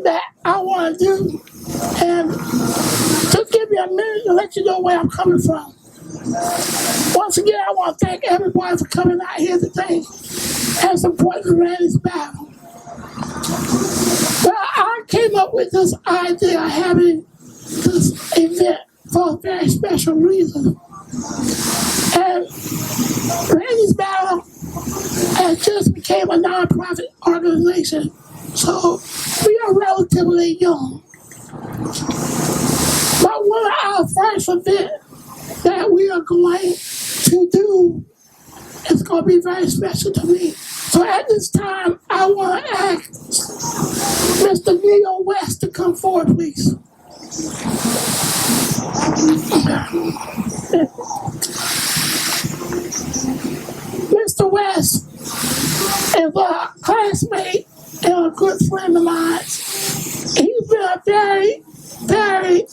that I want to do. And just give me a minute to let you know where I'm coming from. Once again, I want to thank everybody for coming out here today and supporting Randy's battle. Well, I came up with this idea of having this event for a very special reason. And Randy's battle has just became a nonprofit organization, so we are relatively young. But one of our first events that we are going to do is going to be very special to me. So at this time, I want to ask Mr. Neil West to come forward, please. Mr. West is a classmate and a good friend of mine. He's been a very, very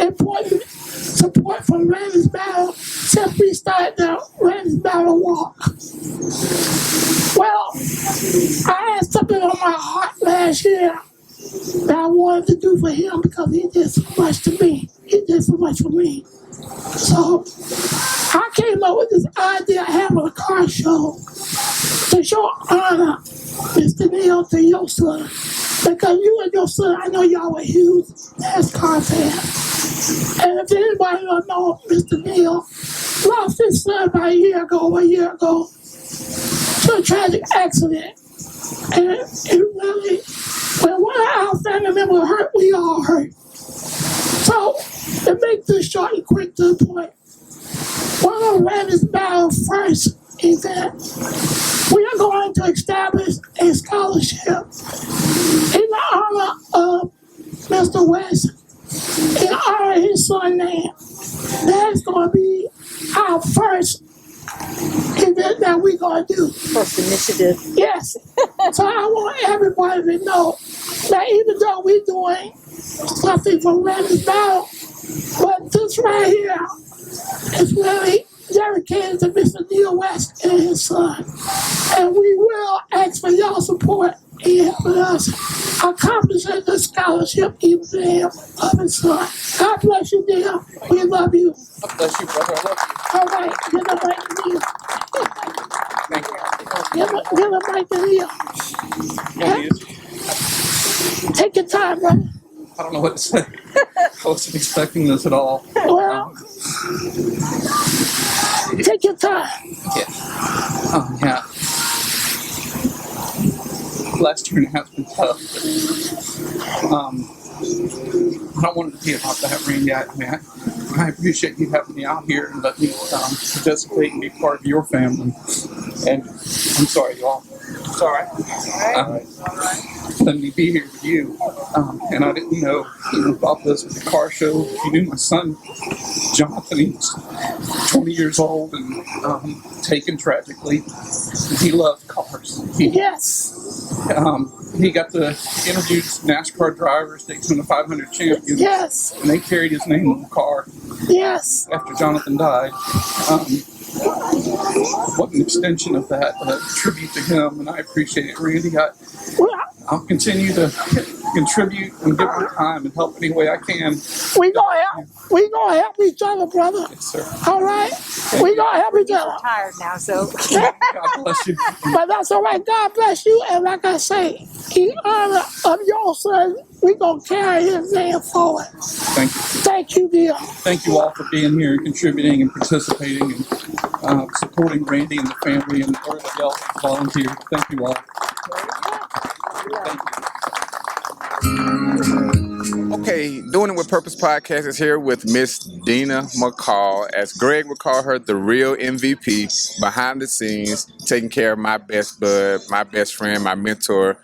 important support from Randy's Battle since we started the Randy's Battle Walk. Well, I had something on my heart last year that I wanted to do for him because he did so much to me. He did so much for me. So I came up with this idea of having a car show to show honor, Mr. Neil, to your son. Because you and your son, I know y'all were huge NASCAR fans. And if anybody don't know, Mr. Neil lost his son about a year ago, to a tragic accident. And it really, when one of our family members hurt, we all hurt. So, to make this short and quick to the point, one of Randy's Battle's first event, we are going to establish a scholarship in the honor of Mr. West, in honor of his son's name. That's going to be our first event that we're going to do. First initiative. Yes. So I want everybody to know that even though we're doing something for Randy's Battle, but this right here is really dedicated to Mr. Neil West and his son. And we will ask for your support in helping us accomplishing the scholarship exam of his son. God bless you, Neil. We love you. God bless you, brother. I love you. All right, give the mic to Neil. Thank you. Give the mic to Neil. Yeah, you. Take your time, brother. I don't know what to say. I wasn't expecting this at all. Well, take your time. Yeah. Yeah. Last year and a half has been tough. I don't want it to be about that, Randy. I appreciate you having me out here and letting me participate and be part of your family. And I'm sorry, y'all. Sorry. Letting me be here with you. And I didn't know about this with the car show. You knew my son, Jonathan, he was 20 years old and taken tragically. He loved cars. Yes. He got to introduce NASCAR drivers, Daytona 500 champions. Yes. And they carried his name on the car. Yes. After Jonathan died. What an extension of that, tribute to him, and I appreciate it, Randy. I'll continue to contribute and give my time and help any way I can. We gonna help each other, brother. Yes, sir. All right? We gonna help each other. Tired now, so. God bless you. But that's all right. God bless you. And like I say, in honor of your son, we gonna carry his name forward. Thank you. Thank you, dear. Thank you all for being here and contributing and participating and supporting Randy and the family and everybody else who volunteered. Thank you all. Thank you. Okay, Doing It With Purpose podcast is here with Miss Dina McCall, as Greg would call her, the real MVP, behind the scenes, taking care of my best bud, my best friend, my mentor,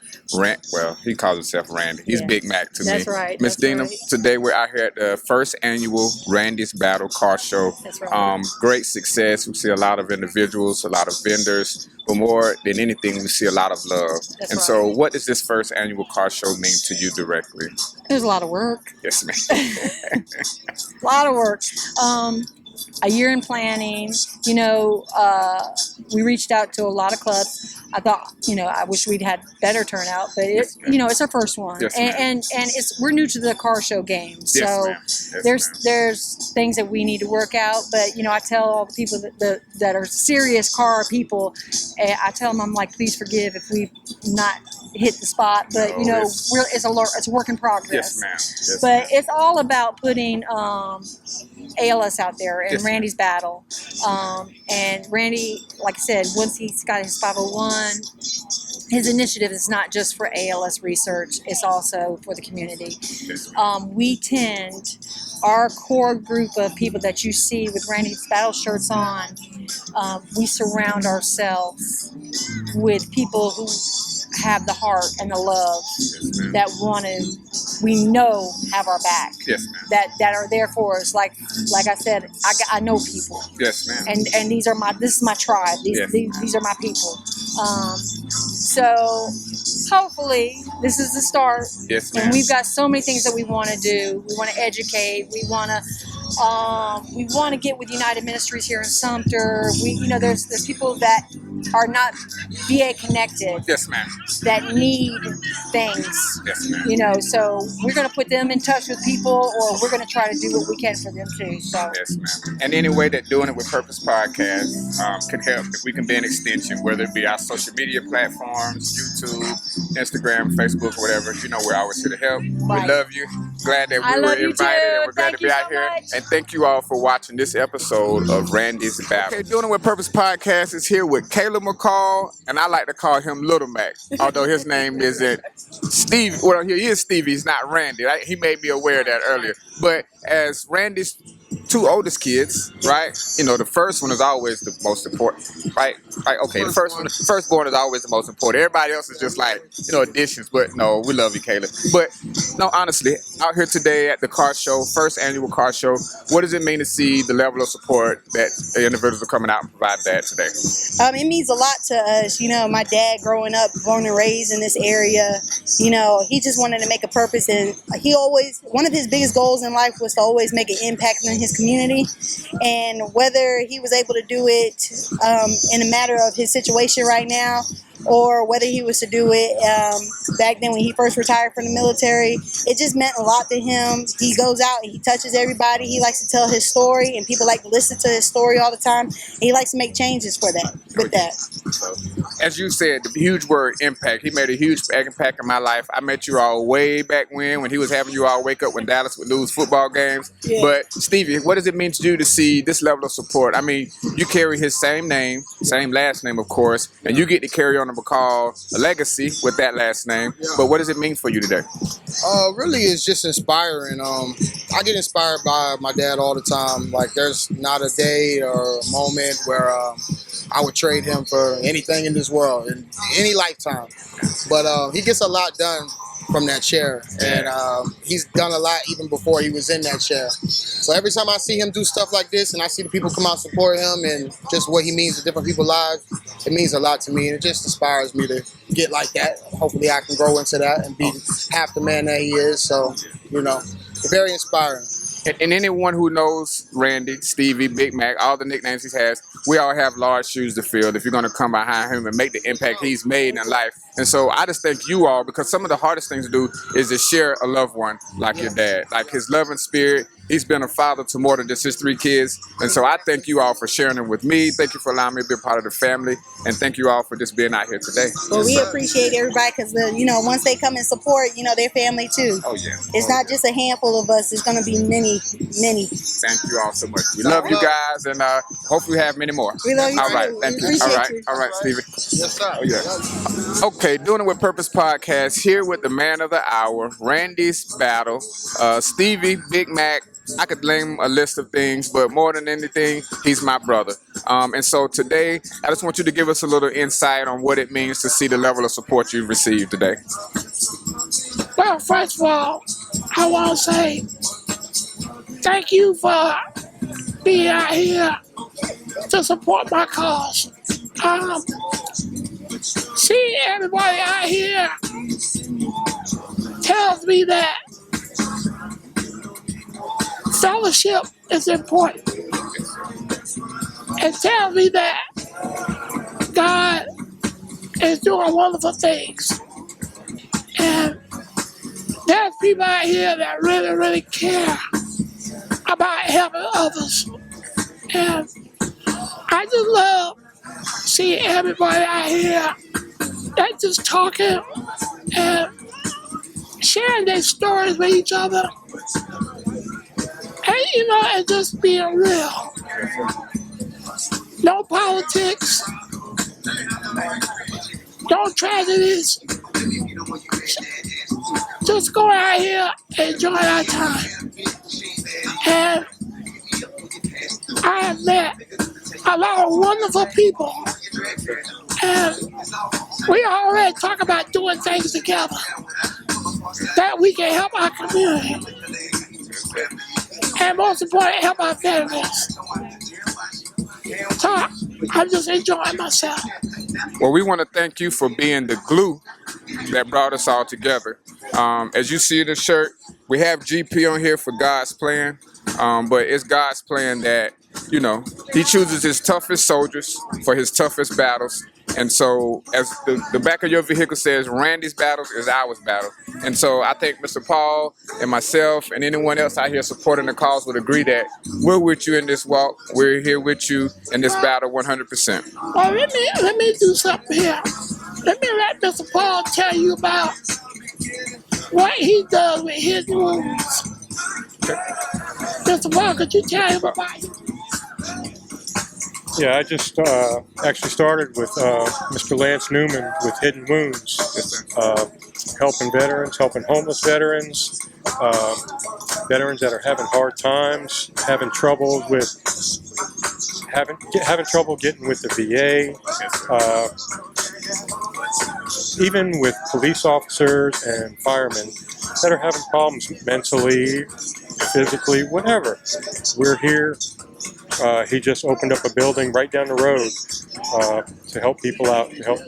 he calls himself Randy. He's Big Mac to me. That's right. Miss Dina, right. Today we're out here at the first annual Randy's Battle Car Show. That's right. Great success. We see a lot of individuals, a lot of vendors, but more than anything, we see a lot of love. That's and right. so what does this first annual car show mean to you directly? There's a lot of work. Yes, ma'am. A lot of work. A year in planning. We reached out to a lot of clubs. I thought, I wish we'd had better turnout, but it's our first one, Yes, and we're new to the car show game, so Yes, ma'am. Yes, ma'am. there's things that we need to work out. But I tell all the people that are serious car people, I tell them, I'm like, please forgive if we've not hit the spot, but No, it's a work in progress. Yes, ma'am. Yes, But ma'am. it's all about putting ALS out there and Yes, ma'am. Randy's battle. And Randy, like I said, once he's got his 501, his initiative is not just for ALS research, it's also for the community. Yes, ma'am. Our core group of people that you see with Randy's battle shirts on, we surround ourselves with people who have the heart and the love Yes, ma'am. that we know have our back, Yes, ma'am. that are there for us. Like I said, I know people, Yes, ma'am. and this is my tribe. These are my people. So hopefully this is the start. Yes, ma'am. And we've got so many things that we want to do. We want to educate. We want to get with United Ministries here in Sumter. There's people that are not VA connected Yes, ma'am. that need things. Yes, ma'am. So we're going to put them in touch with people, or we're going to try to do what we can for them too. So Yes, ma'am. And any way that Doing It With Purpose podcast can help, if we can be an extension, whether it be our social media platforms, YouTube, Instagram, Facebook, or whatever, we're always here to help. Right. We love you. Glad that I we were love you invited too. and we're glad Thank to be you out so here. much. And thank you all for watching this episode of Randy's Battle. Okay, Doing It With Purpose podcast is here with Caleb McCall, and I like to call him Little Mac, although his name isn't Steve. Well, he is Stevie. He's not Randy. Right? He made me aware of that earlier. But as Randy's two oldest kids, right? The first one is always the most important, right? Right? Okay, the firstborn is always the most important. Everybody else is just like, additions. But no, we love you, Caleb. But no, honestly, out here today at the car show, first annual car show, what does it mean to see the level of support that the individuals are coming out and provide that today? It means a lot to us. My dad growing up, born and raised in this area, he just wanted to make a purpose, and one of his biggest goals in life was to always make an impact in his community. And whether he was able to do it in a matter of his situation right now, or whether he was to do it back then when he first retired from the military, it just meant a lot to him. He goes out and he touches everybody. He likes to tell his story, and people like to listen to his story all the time. And he likes to make changes with that. So, as you said, the huge word impact. He made a huge impact in my life. I met you all way back when he was having you all wake up when Dallas would lose football games. Yeah. But Stevie, what does it mean to you to see this level of support? I mean, you carry his same name, same last name, of course, and you get to carry on a McCall legacy with that last name. Yeah. But what does it mean for you today? Really, it's just inspiring. I get inspired by my dad all the time. Like, there's not a day or a moment where I would trade him for anything in this world, in any lifetime. But he gets a lot done from that chair, and he's done a lot even before he was in that chair. So every time I see him do stuff like this, and I see the people come out support him, and just what he means to different people's lives, it means a lot to me, and it just inspires me to get like that. Hopefully I can grow into that and be half the man that he is. So, very inspiring. And anyone who knows Randy, Stevie, Big Mac, all the nicknames he has, we all have large shoes to fill if you're going to come behind him and make the impact he's made in life. And so I just thank you all, because some of the hardest things to do is to share a loved one like your dad, like his loving spirit. He's been a father to more than just his 3 kids. And so I thank you all for sharing them with me. Thank you for allowing me to be a part of the family. And thank you all for just being out here today. Well, we appreciate everybody because, once they come and support, their family too. Oh, yeah. It's not just a handful of us. It's going to be many, many. Thank you all so much. We love you guys, and hopefully we have many more. We love you All too. right, We thank you. appreciate you. All right, Stevie. Yes, sir. Oh, yeah. Okay, Doing It With Purpose podcast here with the man of the hour, Randy's Battle, Stevie, Big Mac. I could name a list of things, but more than anything, he's my brother. And so today, I just want you to give us a little insight on what it means to see the level of support you've received today. Well, first of all, I want to say thank you for being out here to support my cause. Seeing everybody out here tells me that fellowship is important. It tells me that God is doing wonderful things. And there's people out here that really, really care about helping others. And I just love seeing everybody out here that just talking and sharing their stories with each other. And, you know, and just being real. No politics. No tragedies. Just go out here and enjoy our time. And I have met a lot of wonderful people. And we already talk about doing things together that we can help our community. And most importantly, help our veterans. So I'm just enjoying myself. Well, we want to thank you for being the glue that brought us all together. As you see in the shirt, we have GP on here for God's plan, but it's God's plan that, you know, he chooses his toughest soldiers for his toughest battles. And so, as the back of your vehicle says, Randy's battles is ours battle. And so I think Mr. Paul and myself and anyone else out here supporting the cause would agree that we're with you in this walk. We're here with you in this battle 100%. Well, let me do something here. Let me let Mr. Paul tell you about what he does with his wounds. Mr. Paul, could you tell him about it? Yeah, I just actually started with Mr. Lance Newman with Hidden Wounds, helping veterans, helping homeless veterans, veterans that are having hard times, having trouble with having trouble getting with the VA, even with police officers and firemen that are having problems mentally, physically, whatever. We're here. He just opened up a building right down the road to help people out, to help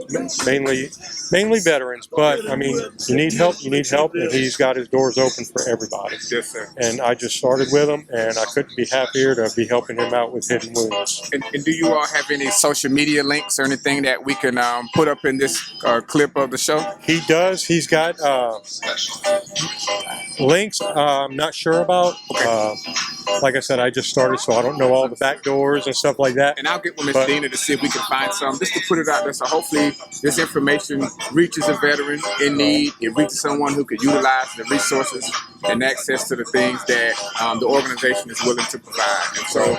mainly veterans. But I mean, you need help, and he's got his doors open for everybody. Yes, sir. And I just started with him, and I couldn't be happier to be helping him out with Hidden Wounds. And do you all have any social media links or anything that we can put up in this clip of the show? He does. He's got links I'm not sure about. Like I said, I just started, so I don't know all the back doors and stuff like that. And I'll get with Ms. Dina to see if we can find some, just to put it out there. So hopefully this information reaches a veteran in need. It reaches someone who could utilize the resources and access to the things that the organization is willing to provide. And so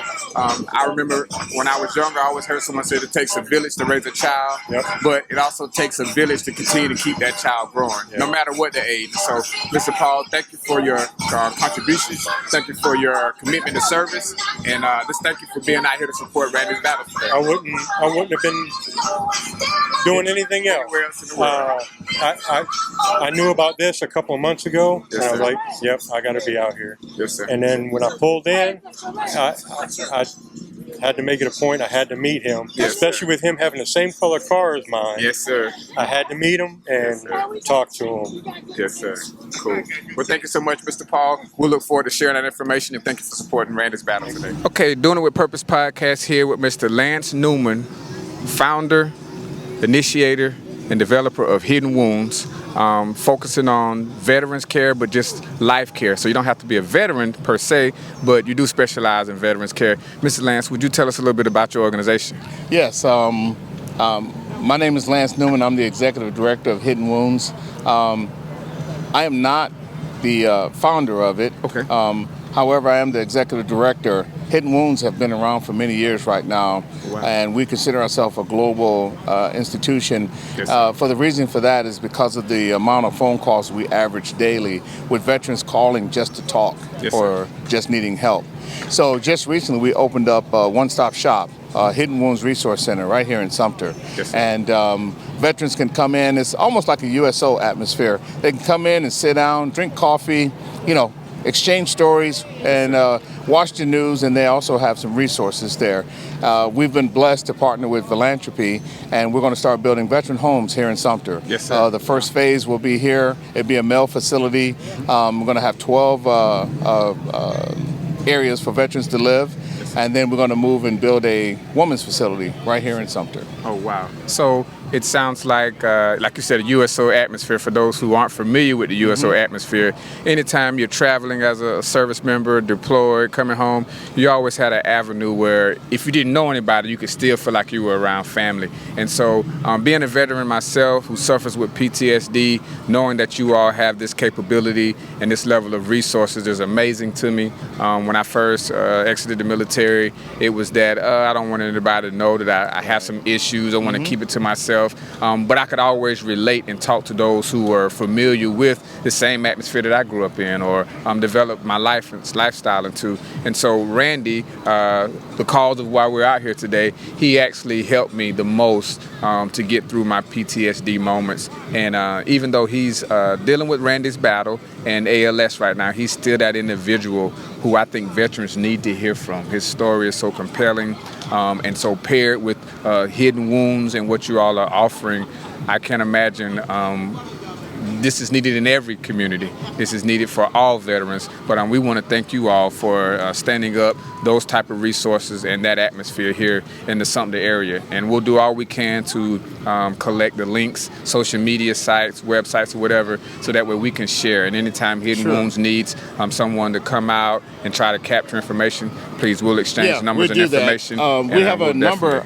I remember when I was younger, I always heard someone say it takes a village to raise a child, but it also takes a village to continue to keep that child growing, no matter what the age. So, Mr. Paul, thank you for your contributions. Thank you for your commitment to service, and just thank you for being out here to support Randy's battle today. I wouldn't have been doing anything else. Anywhere else in the world. I knew about this a couple of months ago, Yes, and I was sir. like, "Yep, I got to be out here." Yes, sir. And then when I pulled in, I had to make it a point. I had to meet him, Yes, especially with him having the same color car as mine. Yes, sir. I had to meet him and talk to him. Yes, sir. Cool. Well, thank you so much, Mr. Paul. We'll look forward to sharing that information, and thank you for supporting Randy's battle today. Okay, Doing It With Purpose podcast here with Mr. Lance Newman, founder, initiator, and developer of Hidden Wounds, focusing on veterans care, but just life care. So you don't have to be a veteran per se, but you do specialize in veterans care. Mr. Lance, would you tell us a little bit about your organization? Yes, my name is Lance Newman. I'm the executive director of Hidden Wounds. I am not the founder of it. Okay. However, I am the executive director. Hidden Wounds have been around for many years right now, Wow. and we consider ourselves a global institution. Yes. For the reason for that is because of the amount of phone calls we average daily with veterans calling just to talk Yes, or just needing help. So just recently we opened up a one-stop shop, Hidden Wounds Resource Center right here in Sumter. Yes, sir. And veterans can come in. It's almost like a USO atmosphere. They can come in and sit down, drink coffee, exchange stories, and watch the news, and they also have some resources there. We've been blessed to partner with Philanthropy, and we're going to start building veteran homes here in Sumter. Yes, sir. The first phase will be here. It'll be a male facility. We're going to have 12 areas for veterans to live, and then we're going to move and build a women's facility right here in Sumter. Oh, wow. So it sounds like you said, a USO atmosphere. For those who aren't familiar with the USO atmosphere, anytime you're traveling as a service member, deployed, coming home, you always had an avenue where if you didn't know anybody, you could still feel like you were around family. And so being a veteran myself who suffers with PTSD, knowing that you all have this capability and this level of resources is amazing to me. When I first exited the military, it was that I don't want anybody to know that I have some issues. I want to keep it to myself. But I could always relate and talk to those who were familiar with the same atmosphere that I grew up in or developed my lifestyle into. And so Randy, the cause of why we're out here today, he actually helped me the most to get through my PTSD moments. And even though he's dealing with Randy's battle and ALS right now, he's still that individual who I think veterans need to hear from. His story is so compelling, and so paired with hidden wounds and what you all are offering, I can't imagine this is needed in every community. This is needed for all veterans. But we want to thank you all for standing up those type of resources and that atmosphere here in the Sumter area. And we'll do all we can to collect the links, social media sites, websites, or whatever, so that way we can share. And anytime Hidden Wounds needs someone to come out and try to capture information, please, we'll exchange numbers and information. We have a number,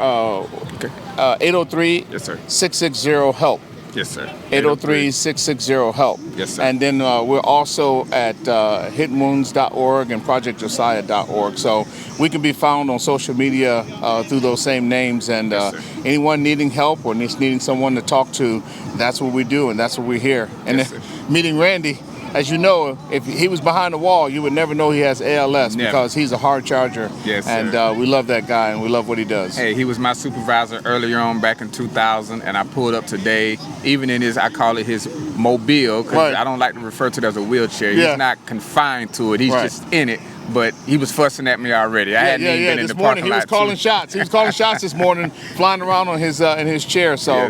803 660-HELP. Yes, sir. 803-660-HELP. Yes, sir. And then we're also at hiddenwounds.org and projectjosiah.org. So we can be found on social media through those same names. And anyone needing help or needing someone to talk to, that's what we do and that's what we're here. And meeting Randy, as you know, if he was behind the wall, you would never know he has ALS because he's a hard charger. Yes, and sir. We love that guy and we love what he does. Hey, he was my supervisor earlier on back in 2000, and I pulled up today, even in his, I call it his mobile, because I don't like to refer to it as a wheelchair. He's not confined to it. He's just in it. But he was fussing at me already. I hadn't even been in the parking lot. He was calling shots. He was calling shots this morning, flying around on his in his chair. So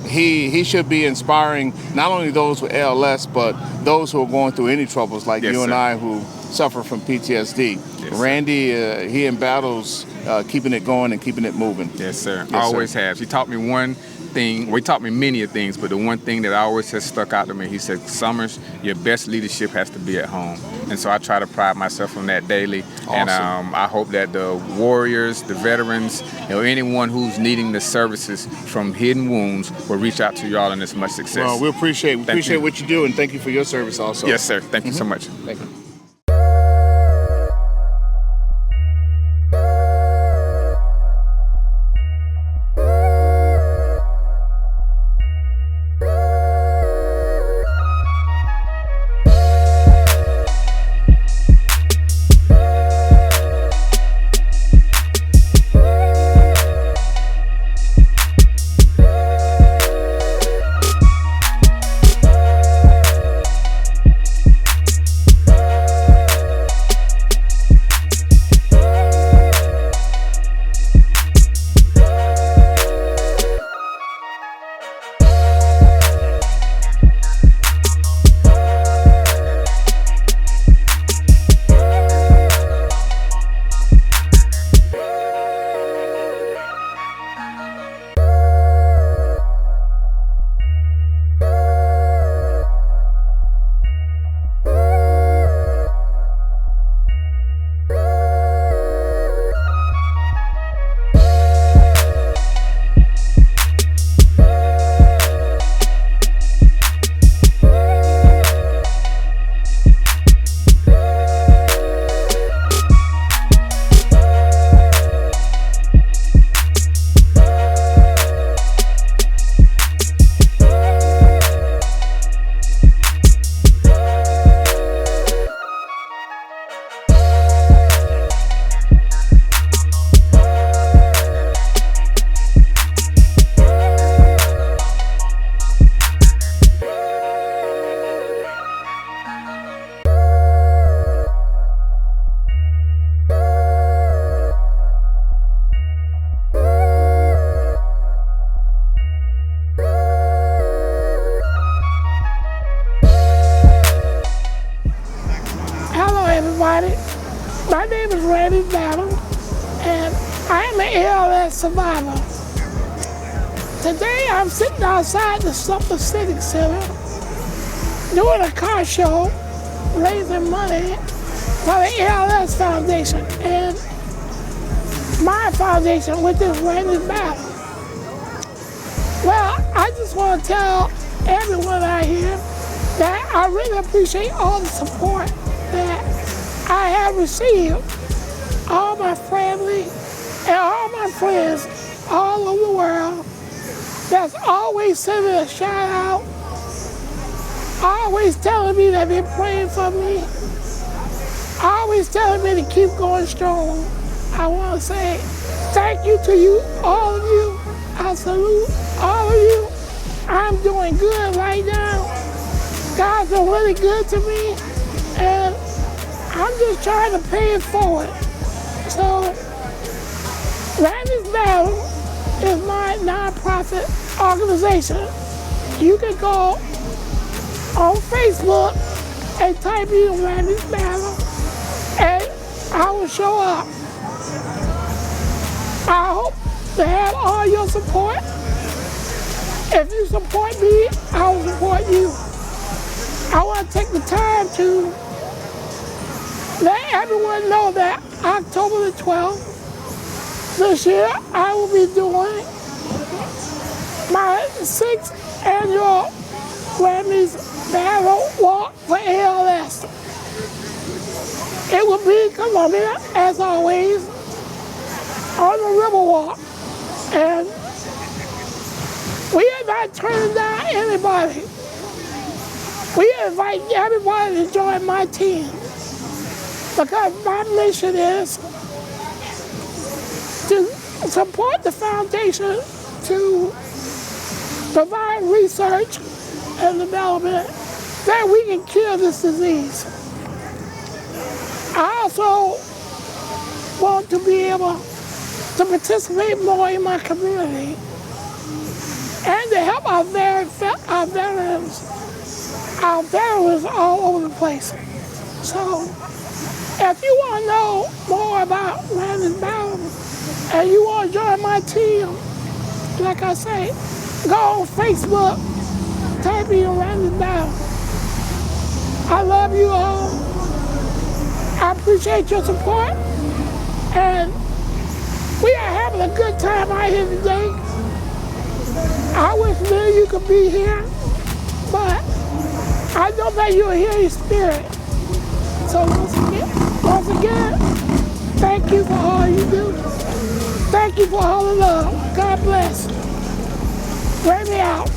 he should be inspiring not only those with ALS, but those who are going through any troubles like you and I who suffer from PTSD. Randy, he embattles keeping it going and keeping it moving. Yes, sir. Always has. He taught me one thing. Well, he taught me many of things, but the one thing that always has stuck out to me, he said, Summers, your best leadership has to be at home. And so I try to pride myself on that daily. Awesome. And I hope that the warriors, the veterans, anyone who's needing the services from Hidden Wounds will reach out to y'all and as much success. Well, we appreciate what you do, and thank you for your service also. Yes, sir. Thank you so much. Thank you. My name is Randy Battle, and I am an ALS survivor. Today I'm sitting outside the Sumter Civic Center doing a car show, raising money for the ALS Foundation and my foundation, which is Randy Battle. Well, I just want to tell everyone out here that I really appreciate all the support that I have received. All my family and all my friends all over the world that's always sending a shout out, always telling me that they're praying for me, always telling me to keep going strong. I want to say thank you to you, all of you. I salute all of you. I'm doing good right now. God's been really good to me, and I'm just trying to pay it forward. So, Randy's Battle is my nonprofit organization. You can go on Facebook and type in Randy's Battle, and I will show up. I hope to have all your support. If you support me, I will support you. I want to take the time to let everyone know that October the 12th this year, I will be doing my 6th annual Randy's Battle Walk for ALS. It will be in Columbia, as always, on the Riverwalk. And we are not turning down anybody. We invite everybody to join my team, because my mission is to support the foundation to provide research and development that we can cure this disease. I also want to be able to participate more in my community and to help our veterans all over the place. So, if you want to know more about Randy's Battle and you want to join my team, like I say, go on Facebook, type in Randy's Battle. I love you all. I appreciate your support, and we are having a good time out here today. I wish many of you could be here, but I know that you're here in spirit. So once again, thank you for all you do. Thank you for all the love. God bless. Randy out.